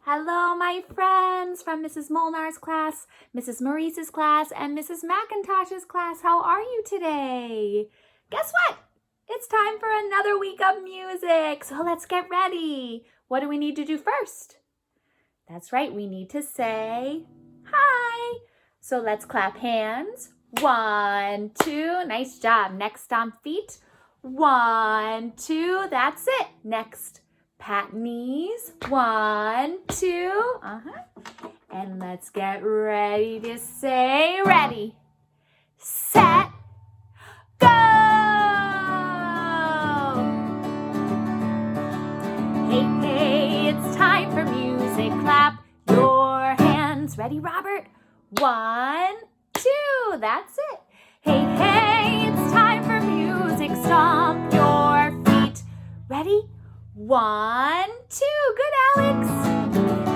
Hello, my friends from Mrs. Molnar's class, Mrs. Marrese's class, and Mrs. MacIntosh's class. How are you today? Guess what? It's time for another week of music. So let's get ready. What do we need to do first? That's right, we need to say hi. So let's clap hands. 1, 2. Nice job. Next, stomp feet. 1, 2. That's it. Next, pat knees. 1, 2. And let's get ready to say ready, set, go. Hey, hey, it's time for music. Clap your hands. Ready, Robert? 1, 2. That's it. Hey, hey, it's time for music. Stomp your feet. Ready? 1, 2. Good, Alex.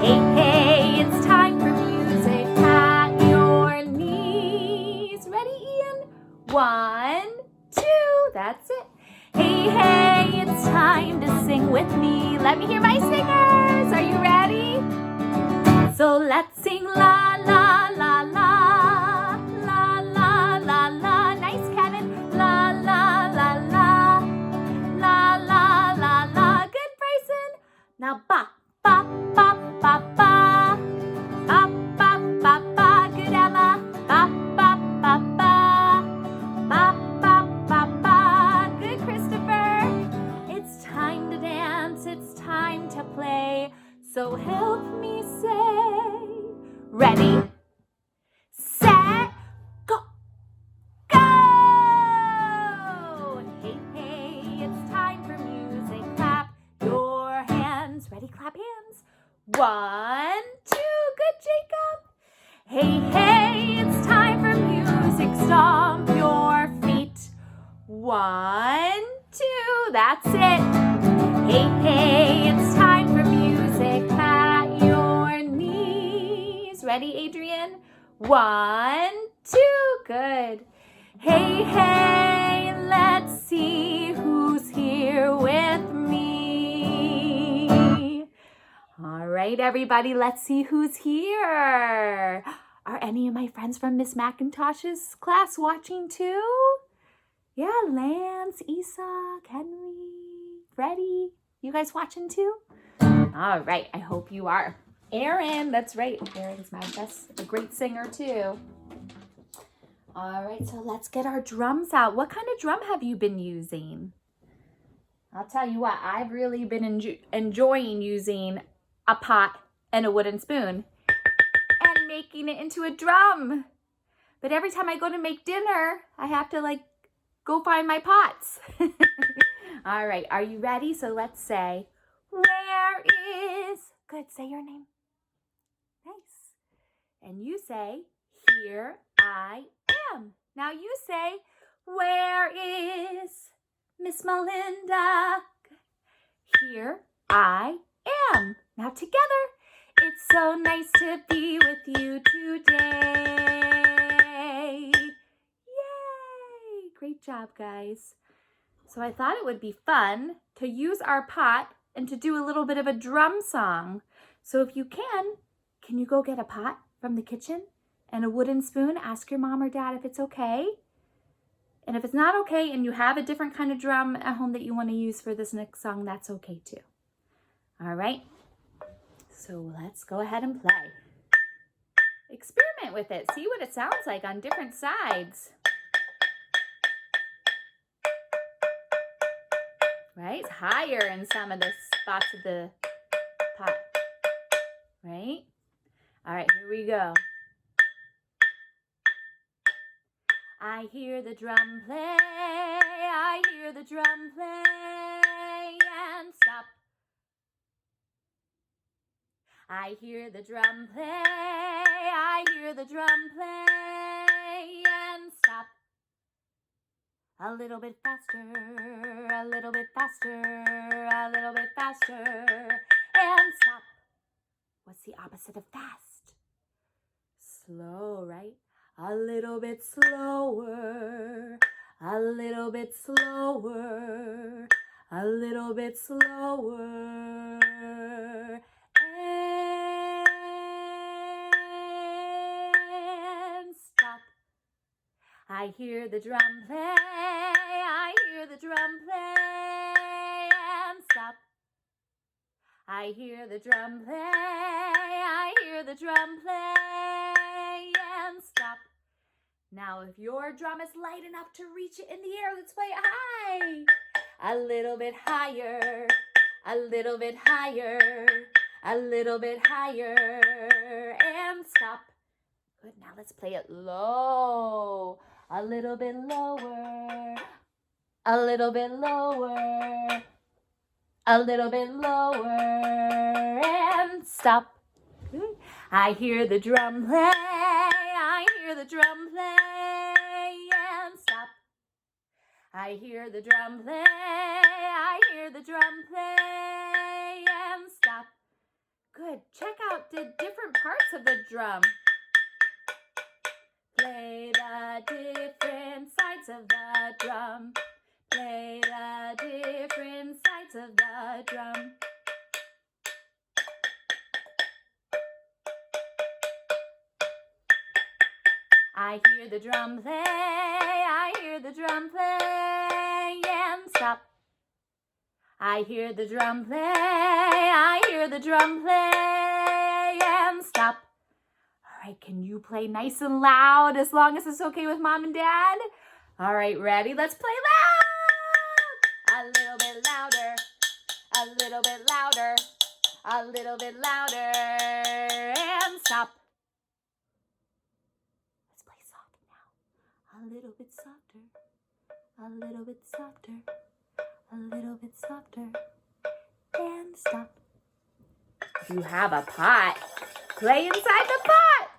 Hey, hey, it's time for music. Pat your knees. Ready, Ian? 1, 2. That's it. Hey, hey, it's time to sing with me. Let me hear my singers. Are you ready? So let's sing la, la, la, la. La, la, la, la. Nice, Kevin. La, la, la, la. La, la, la, la. Good, Bryson. Now, ba, ba, ba, ba, ba. Ba, ba, ba, ba. Good, Emma. Ba, ba, ba, ba. Ba, ba, ba, ba. Good, Christopher. It's time to dance. It's time to play. So help me say, ready, set, go, go! Hey, hey, it's time for music. Clap your hands. Ready, clap hands. 1, 2. Good, Jacob. Hey, hey, it's time for music. Stomp your feet. 1, 2. That's it. Hey, hey, it's time for music. Pat your knees. Ready, Adrian? 1, 2. Good. Hey, hey, let's see who's here with me. All right, everybody, let's see who's here. Are any of my friends from Miss MacIntosh's class watching too? Yeah, Lance, Isak, Henry, Freddie. You guys watching too? All right, I hope you are. Aaron, that's right. Aaron's my best, a great singer too. All right, so let's get our drums out. What kind of drum have you been using? I'll tell you what, I've really been enjoying using a pot and a wooden spoon and making it into a drum. But every time I go to make dinner, I have to go find my pots. All right, are you ready? So let's say, where is, good, say your name. Nice. And you say, here I am. Now you say, where is Miss Melinda? Here I am. Now together, it's so nice to be with you today. Yay! Great job, guys. So I thought it would be fun to use our pot and to do a little bit of a drum song. So if you can you go get a pot from the kitchen and a wooden spoon? Ask your mom or dad if it's okay. And if it's not okay and you have a different kind of drum at home that you want to use for this next song, that's okay too. All right, so let's go ahead and play. Experiment with it. See what it sounds like on different sides. Right? It's higher in some of the spots of the pot. Right? All right, here we go. I hear the drum play, I hear the drum play, and stop. I hear the drum play, I hear the drum play, and stop. A little bit faster, a little bit faster, a little bit faster, and stop. What's the opposite of fast? Slow, right? A little bit slower, a little bit slower, a little bit slower, and hear the drum play, I hear the drum play, and stop. I hear the drum play, I hear the drum play, and stop. Now if your drum is light enough to reach it in the air, let's play it high. A little bit higher, a little bit higher, a little bit higher, and stop. Good, now let's play it low. A little bit lower, a little bit lower, a little bit lower, and stop. Good. I hear the drum play, I hear the drum play, and stop. I hear the drum play, I hear the drum play, and stop. Good, check out the different parts of the drum. Play the different sides of the drum. Play the different sides of the drum. I hear the drum play, I hear the drum play, and stop. I hear the drum play, I hear the drum play, and stop. All right, can you play nice and loud as long as it's okay with Mom and Dad? All right, ready? Let's play loud! A little bit louder, a little bit louder, a little bit louder, and stop. Let's play soft now. A little bit softer, a little bit softer, a little bit softer, and stop. If you have a pot, play inside the pot.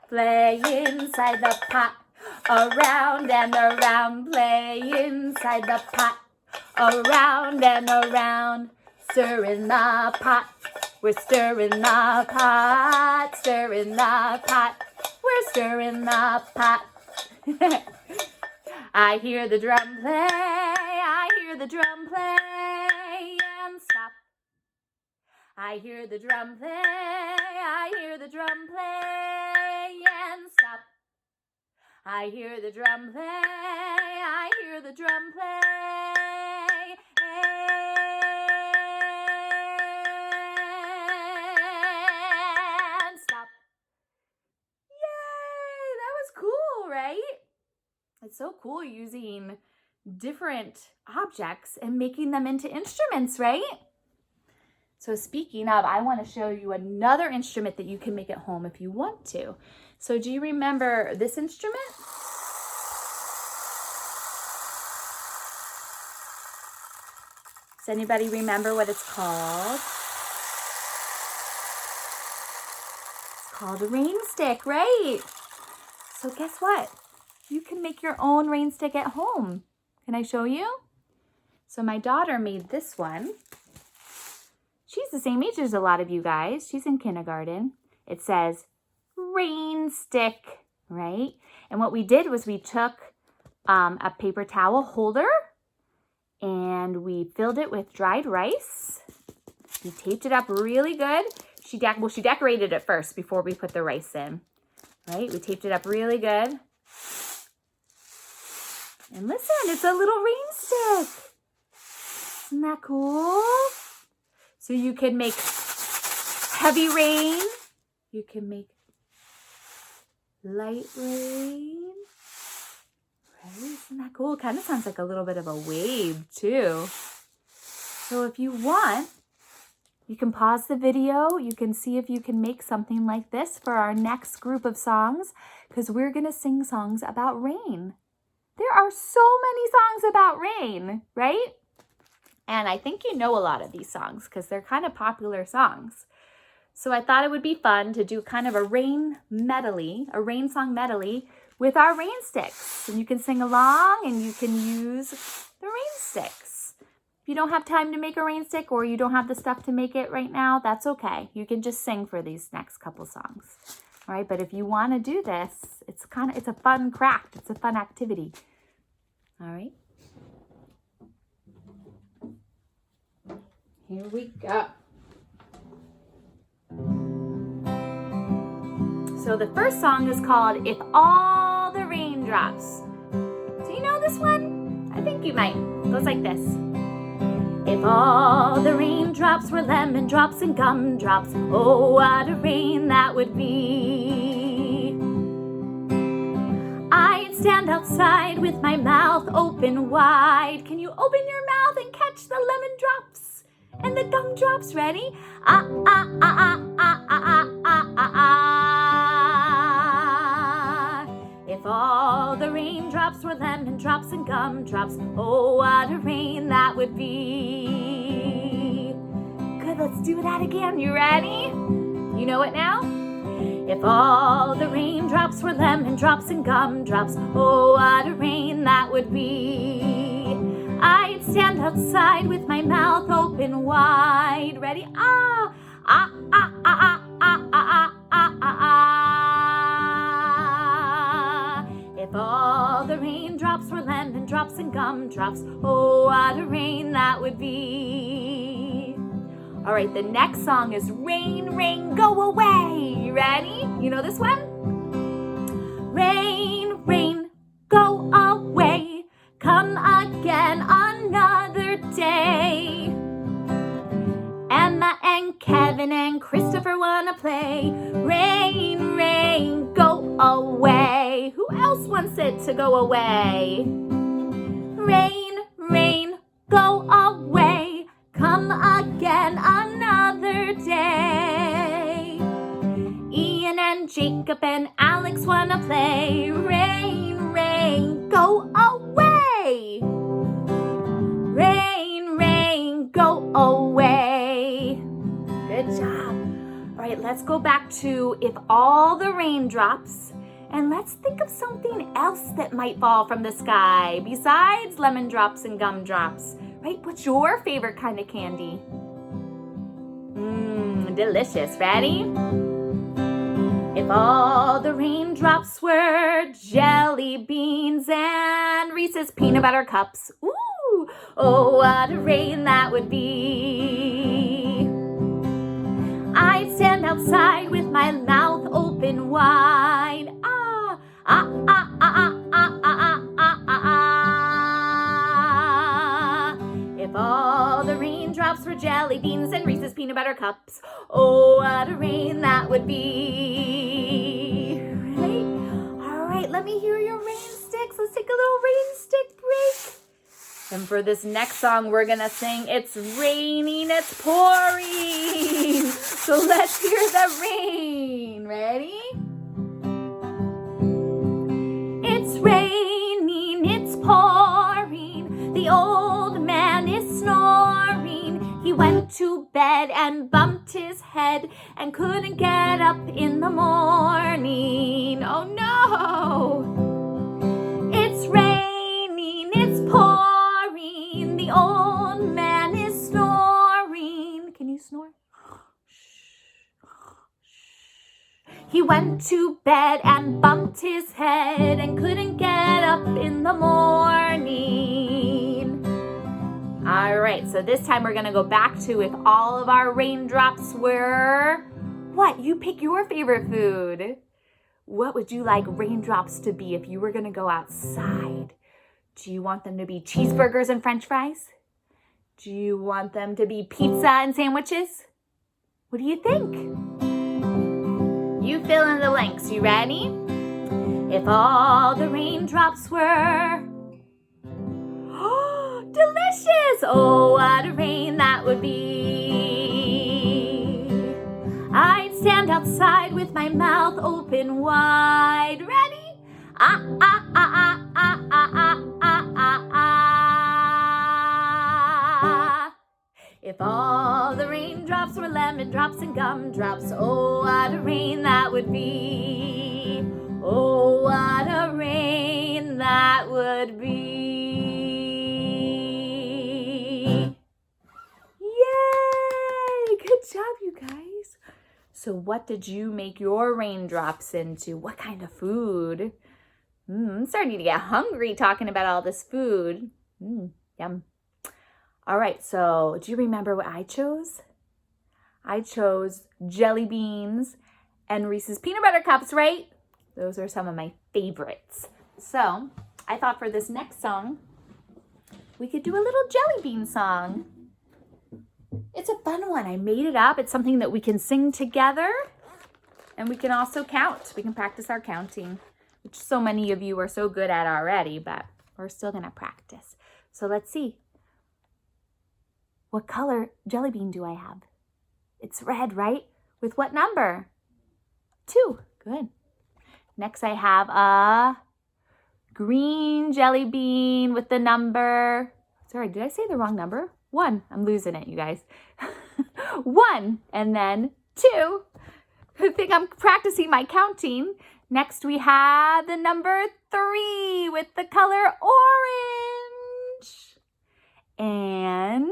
Play inside the pot. Around and around, play inside the pot. Around and around, stir in the pot. We're stirring the pot, stirring the pot. We're stirring the pot. I hear the drum play, I hear the drum play, and stop. I hear the drum play, I hear the drum play, and stop. I hear the drum play, I hear the drum play, and stop. Yay! That was cool, right? It's so cool using different objects and making them into instruments, right? So speaking of, I want to show you another instrument that you can make at home if you want to. So do you remember this instrument? Does anybody remember what it's called? It's called a rain stick, right? So guess what? You can make your own rain stick at home. Can I show you? So my daughter made this one. She's the same age as a lot of you guys. She's in kindergarten. It says rain stick, right? And what we did was we took a paper towel holder and we filled it with dried rice. We taped it up really good. She decorated it first before we put the rice in, right? We taped it up really good. And listen, it's a little rain stick. Isn't that cool? So you can make heavy rain. You can make light rain. Right? Isn't that cool? It kind of sounds like a little bit of a wave too. So if you want, you can pause the video. You can see if you can make something like this for our next group of songs, because we're going to sing songs about rain. There are so many songs about rain, right? And I think you know a lot of these songs because they're kind of popular songs. So I thought it would be fun to do kind of a rain medley, a rain song medley with our rain sticks. And you can sing along and you can use the rain sticks. If you don't have time to make a rain stick or you don't have the stuff to make it right now, that's okay. You can just sing for these next couple songs. All right, but if you want to do this, it's a fun craft. It's a fun activity. All right. Here we go. So the first song is called If All the Raindrops. Do this one? I think you might. It goes like this. If all the raindrops were lemon drops and gumdrops, oh, what a rain that would be. I'd stand outside with my mouth open wide. Can you open your mouth and catch the lemon drops and the gumdrops? Ready? Ah, ah, ah, ah, ah, ah, ah, ah, ah. If all the raindrops were lemon drops and gumdrops, oh, what a rain that would be. Good, let's do that again. You ready? You know it now? If all the raindrops were lemon drops and gumdrops, oh, what a rain that would be. I'd stand outside with my mouth open wide. Ready? Ah, ah, ah, ah, ah, ah, ah, ah, ah, ah. If all the raindrops were lemon drops and gumdrops, oh, what a rain that would be. All right, the next song is Rain, Rain, Go Away. You ready? You know this one? Rain, rain, go away. Come again another day. Emma and Kevin and Christopher wanna play. Rain, rain, go away. Who else wants it to go away? Rain, rain, go away. Come again another day. Ian and Jacob and Alex wanna play. Rain, rain, go away. Rain, rain, go away. Good job. All right, let's go back to if all the raindrops, and let's think of something else that might fall from the sky besides lemon drops and gumdrops. Right? What's your favorite kind of candy? Delicious. Ready? If all the raindrops were jelly beans and Reese's peanut butter cups, ooh, oh, what a rain that would be. I'd stand outside with my mouth open wide. Ah, ah, ah, ah, ah, ah, ah, ah, ah, ah. If all the raindrops were jelly beans and Reese's peanut butter cups, oh, what a rain that would be. Right? All right, let me hear your rain sticks. Let's take a little rain stick break. And for this next song, we're gonna sing It's Raining, It's Pouring. So let's hear the rain. Ready? It's raining, it's pouring. The old man is snoring. He went to bed and bumped his head and couldn't get up in the morning. Oh no! It's raining, it's pouring. The old man is snoring. Can you snore? He went to bed and bumped his head and couldn't get up in the morning. All right, so this time we're gonna go back to if all of our raindrops were, what? You pick your favorite food. What would you like raindrops to be if you were gonna go outside? Do you want them to be cheeseburgers and French fries? Do you want them to be pizza and sandwiches? What do you think? You fill in the blanks. You ready? If all the raindrops were delicious! Oh, what a rain that would be. I'd stand outside with my mouth open wide. Ready? Ah, ah, ah, ah, ah, ah, ah, ah, ah, ah. If all the raindrops were lemon drops and gumdrops, oh, what a rain that would be. Oh, what a rain that would be. Yay! Good job, you guys. So what did you make your raindrops into? What kind of food? I'm starting to get hungry talking about all this food. Yum. All right, so do you remember what I chose? I chose jelly beans and Reese's peanut butter cups, right? Those are some of my favorites. So I thought for this next song, we could do a little jelly bean song. It's a fun one. I made it up. It's something that we can sing together, and we can also count. We can practice our counting, which so many of you are so good at already, but we're still gonna practice. So let's see. What color jelly bean do I have? It's red, right? With what number? 2. Good. Next I have a green jelly bean with the number, sorry, did I say the wrong number? 1. I'm losing it, you guys. 1. And then 2. I think I'm practicing my counting. Next we have the number 3 with the color orange. And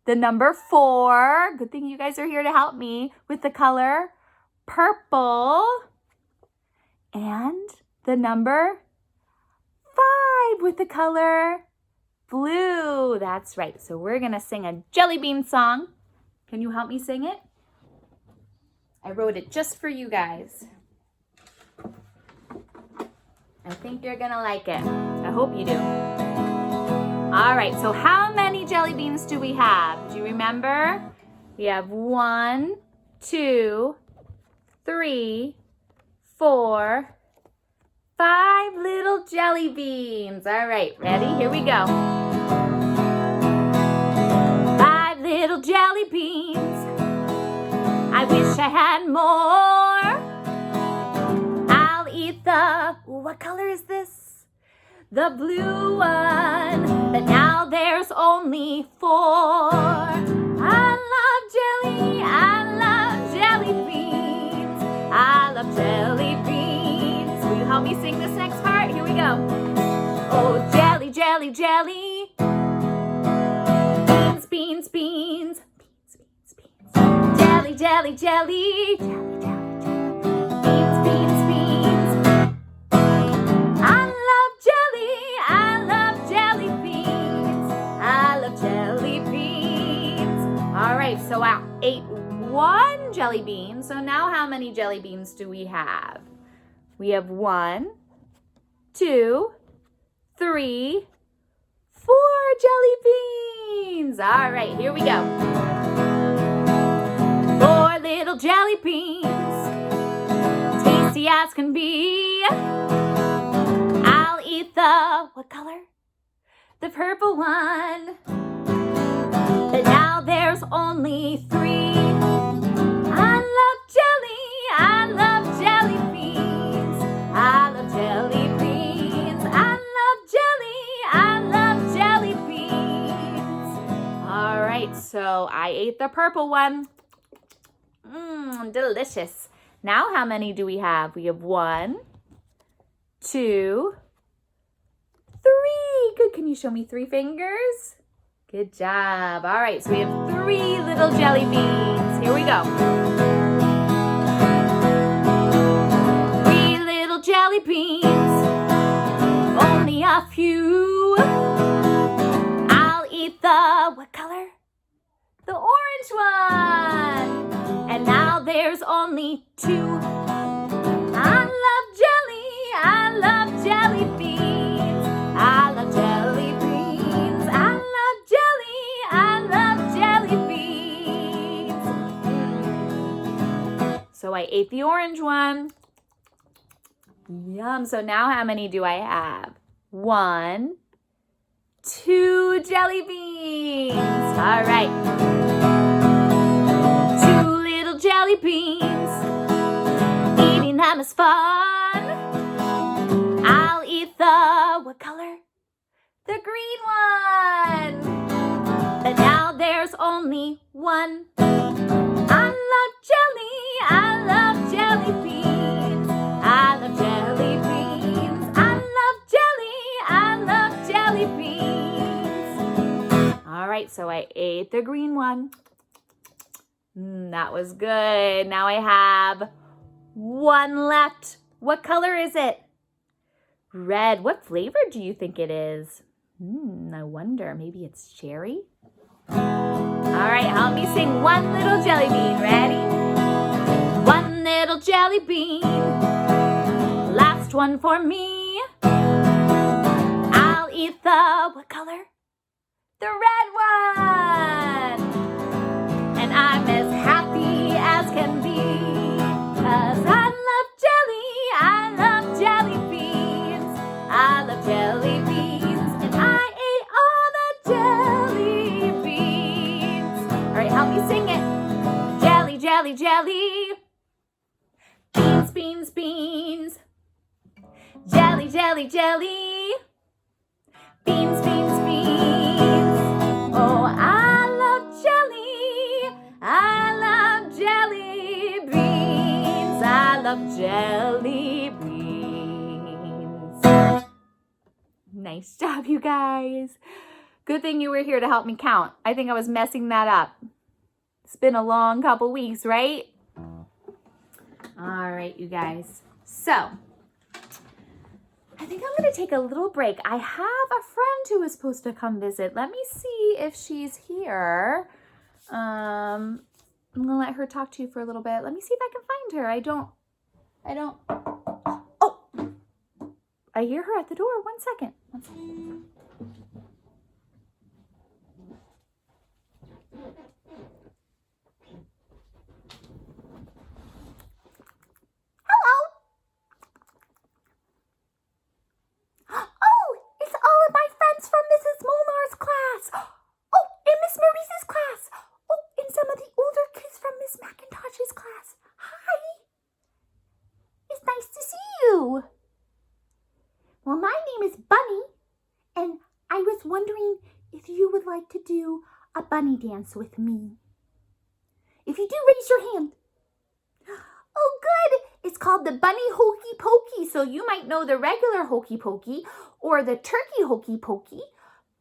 the number 4, good thing you guys are here to help me, with the color purple. And the number 5 with the color blue. That's right. So we're going to sing a jelly bean song. Can you help me sing it? I wrote it just for you guys. I think you're going to like it. I hope you do. All right. So how many jelly beans do we have? Do you remember? We have 1, 2, 3, 4, 5 little jelly beans. All right, ready? Here we go. 5 little jelly beans. I wish I had more. I'll eat the, what color is this? The blue one. But now there's only 4. I love jelly. I love jelly beans. I love jelly beans. Will you help me sing this next part? Here we go. Oh, jelly, jelly, jelly. Beans, beans, beans. Beans, beans, beans. Jelly, jelly, jelly. Jelly, jelly, jelly. Beans, beans, beans. I love jelly. I love jelly beans. I love jelly beans. All right, so I ate 1 jelly bean. So now how many jelly beans do we have? We have 1, 2, 3, 4 jelly beans. All right, here we go. 4 little jelly beans, tasty as can be. I'll eat the, what color? The purple one. But now there's only 3. I love jelly. I love jelly beans. I love jelly beans. I love jelly. I love jelly beans. All right, so I ate the purple one. Delicious. Now how many do we have? We have 1, 2, 3. Good. Can you show me 3 fingers? Good job. All right, so we have 3 little jelly beans. Here we go. 3 little jelly beans. Only a few. I'll eat the, what color? The orange one. And now there's only 2. I love jelly. I love jelly beans. I love jelly beans. I love jelly. I love jelly beans. So I ate the orange one. Yum. So now how many do I have? 1, 2 jelly beans. All right. 2 little jelly beans. Eating them is fun. I'll eat the, what color? The green one. But now there's only 1. I love jelly. I love jelly beans. I love jelly beans. I love jelly. I love jelly beans. All right, so I ate the green one. That was good. Now I have 1 left. What color is it? Red. What flavor do you think it is? I wonder. Maybe it's cherry? All right, help me sing 1 little jelly bean. Ready? 1 little jelly bean. Last one for me. eat the, what color? The red one. And I'm as happy as can be, 'cause I love jelly, I love jelly beans, I love jelly beans, and I ate all the jelly beans. All right, help me sing it. Jelly, jelly, jelly. Beans, beans, beans. Jelly, jelly, jelly. Beans, beans, beans. Oh, I love jelly. I love jelly beans. I love jelly beans. Nice job, you guys. Good thing you were here to help me count. I think I was messing that up. It's been a long couple weeks, right? All right, you guys. So, I think I'm going to take a little break. I have a friend who is supposed to come visit. Let me see if she's here. I'm going to let her talk to you for a little bit. Let me see if I can find her. Oh, I hear her at the door. One second. From Mrs. Molnar's class. Oh, and Miss Marrese's class. Oh, and some of the older kids from Miss MacIntosh's class. Hi. It's nice to see you. Well, my name is Bunny, and I was wondering if you would like to do a bunny dance with me. If you do, raise your hand. Oh, good. It's called the Bunny Hokey Pokey, so you might know the regular Hokey Pokey or the Turkey Hokey Pokey,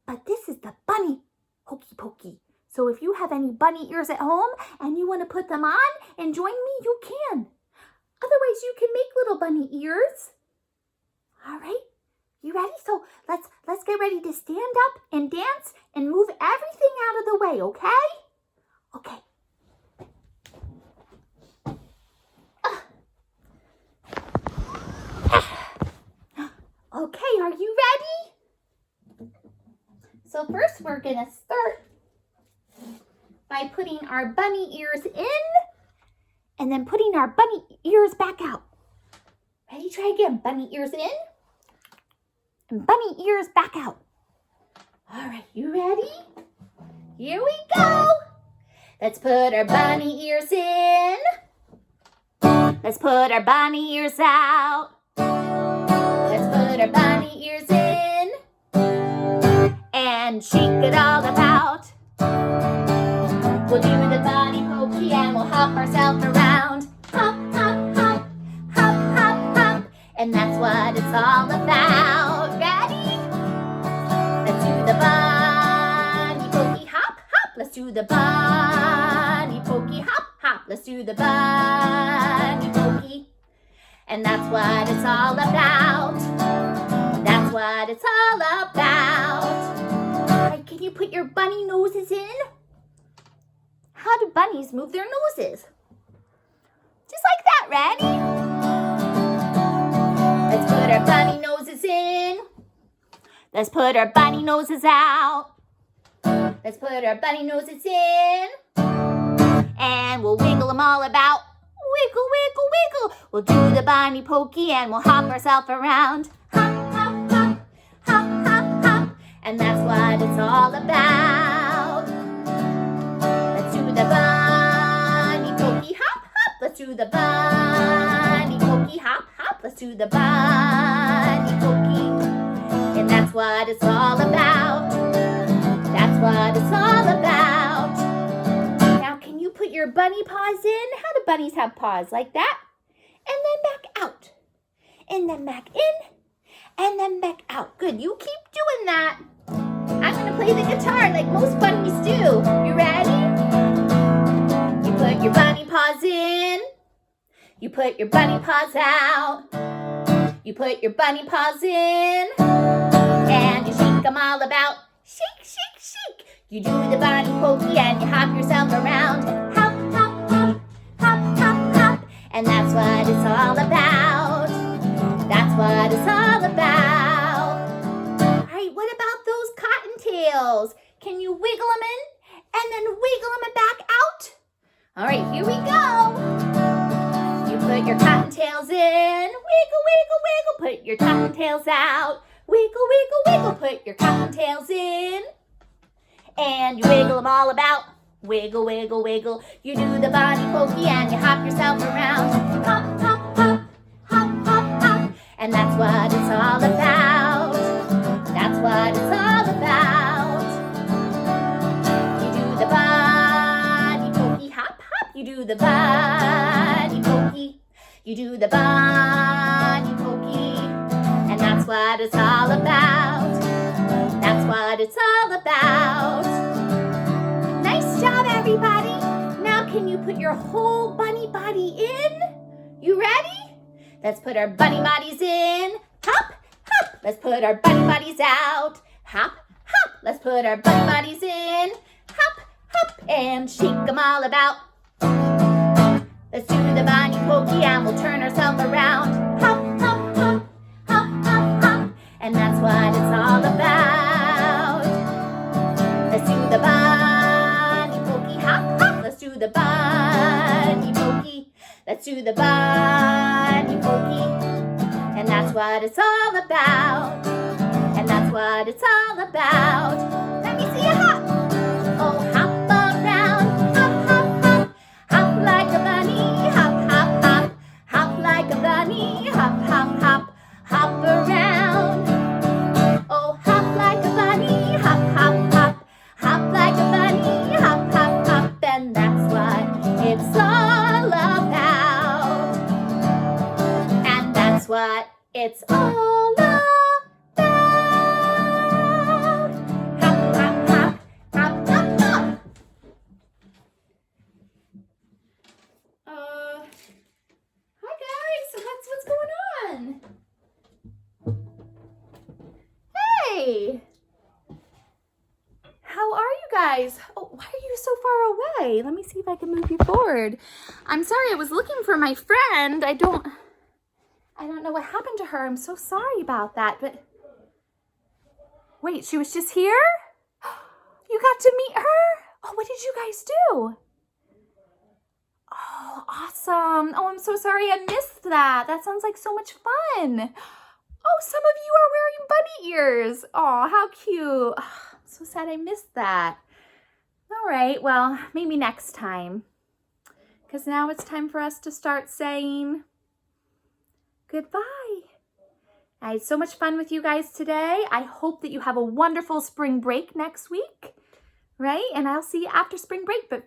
but this is the Bunny Hokey Pokey. So if you have any bunny ears at home and you want to put them on and join me, you can. Otherwise, you can make little bunny ears. All right, you ready? So let's get ready to stand up and dance and move everything out of the way, okay? Okay. Okay, are you ready? So first we're going to start by putting our bunny ears in and then putting our bunny ears back out. Ready? Try again. Bunny ears in and bunny ears back out. All right, you ready? Here we go. Let's put our bunny ears in. Let's put our bunny ears out. Let's put our bunny ears in and shake it all about. We'll do the bunny pokey and we'll hop ourselves around. Hop, hop, hop, hop, hop, hop. And that's what it's all about. Ready? Let's do the bunny pokey hop, hop. Let's do the bunny pokey hop, hop. Let's do the bunny pokey. And that's what it's all about. That's what it's all about. All right, can you put your bunny noses in? How do bunnies move their noses? Just like that, ready? Let's put our bunny noses in. Let's put our bunny noses out. Let's put our bunny noses in. And we'll wiggle them all about. Wiggle, wiggle, wiggle. We'll do the bunny pokey and we'll hop ourselves around. Hop, hop, hop, hop, hop, hop. And that's what it's all about. Let's do the bunny pokey hop, hop. Let's do the bunny pokey hop, hop. Let's do the bunny pokey. And that's what it's all about. That's what it's all about. Now, can you put your bunny paws in? How do bunnies have paws? Like that? And then back out. And then back in. And then back out. Good. You keep doing that. I'm going to play the guitar like most bunnies do. You ready? You put your bunny paws in. You put your bunny paws out. You put your bunny paws in. And you shake them all about. Shake, shake, shake. You do the bunny pokey and you hop yourself around. Hop, hop, hop, hop, hop, hop. And that's what it's all about. That's what it's all about. All right, what cottontails. Can you wiggle them in and then wiggle them back out? All right, here we go. You put your cottontails in, wiggle, wiggle, wiggle, put your cottontails out. Wiggle, wiggle, wiggle, put your cottontails in. And you wiggle them all about. Wiggle, wiggle, wiggle. You do the body pokey and you hop yourself around. Hop, hop, hop, hop, hop, hop. And that's what it's all about. That's what it's all about. You do the body pokey, hop, hop. You do the body pokey. You do the body pokey. And that's what it's all about. That's what it's all about. Nice job, everybody. Now can you put your whole bunny body in? You ready? Let's put our bunny bodies in. Hop, hop. Let's put our bunny bodies out. Hop, hop. Let's put our bunny bodies in. Hop, hop. And shake them all about. Let's do the bunny pokey and we'll turn ourselves around. Hop, hop, hop. Hop, hop, hop. And that's what it's all about. Let's do the bunny pokey, hop, hop. Let's do the bunny pokey. Let's do the bunny pokey. And that's what it's all about. And that's what it's all about. Let me see you hop. Oh, hop around, hop, hop, hop. Hop like a bunny, hop, hop, hop. Hop like a bunny, hop, hop, hop. Hop around. Oh, hop like a bunny, hop, hop, hop. Hop like a bunny, hop, hop, hop. And that's what it's all about. And that's what it's all about. Hop, hop, hop, hop, hop, hop. Hi guys, what's going on? Hey! How are you guys? Oh, why are you so far away? Let me see if I can move you forward. I'm sorry, I was looking for my friend. I don't know what happened to her. I'm so sorry about that, but wait, she was just here? You got to meet her? Oh, what did you guys do? Oh, awesome. Oh, I'm so sorry I missed that. That sounds like so much fun. Oh, some of you are wearing bunny ears. Oh, how cute. Oh, I'm so sad I missed that. All right, well, maybe next time. Because now it's time for us to start saying goodbye. I had so much fun with you guys today. I hope that you have a wonderful spring break next week, right? And I'll see you after spring break, but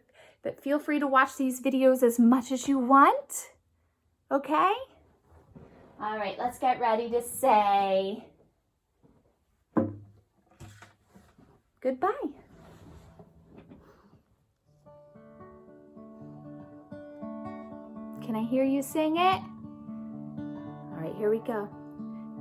feel free to watch these videos as much as you want, okay? All right, let's get ready to say goodbye. Can I hear you sing it? All right, here we go.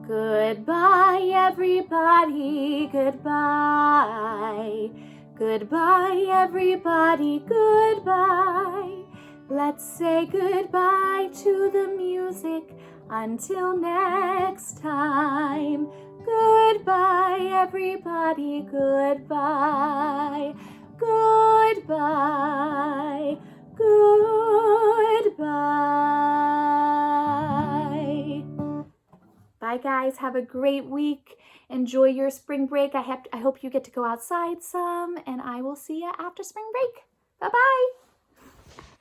Goodbye, everybody, goodbye. Goodbye, everybody, goodbye. Let's say goodbye to the music until next time. Goodbye, everybody, goodbye. Goodbye, goodbye. Bye, guys. Have a great week. Enjoy your spring break. I hope you get to go outside some, and I will see you after spring break. Bye-bye.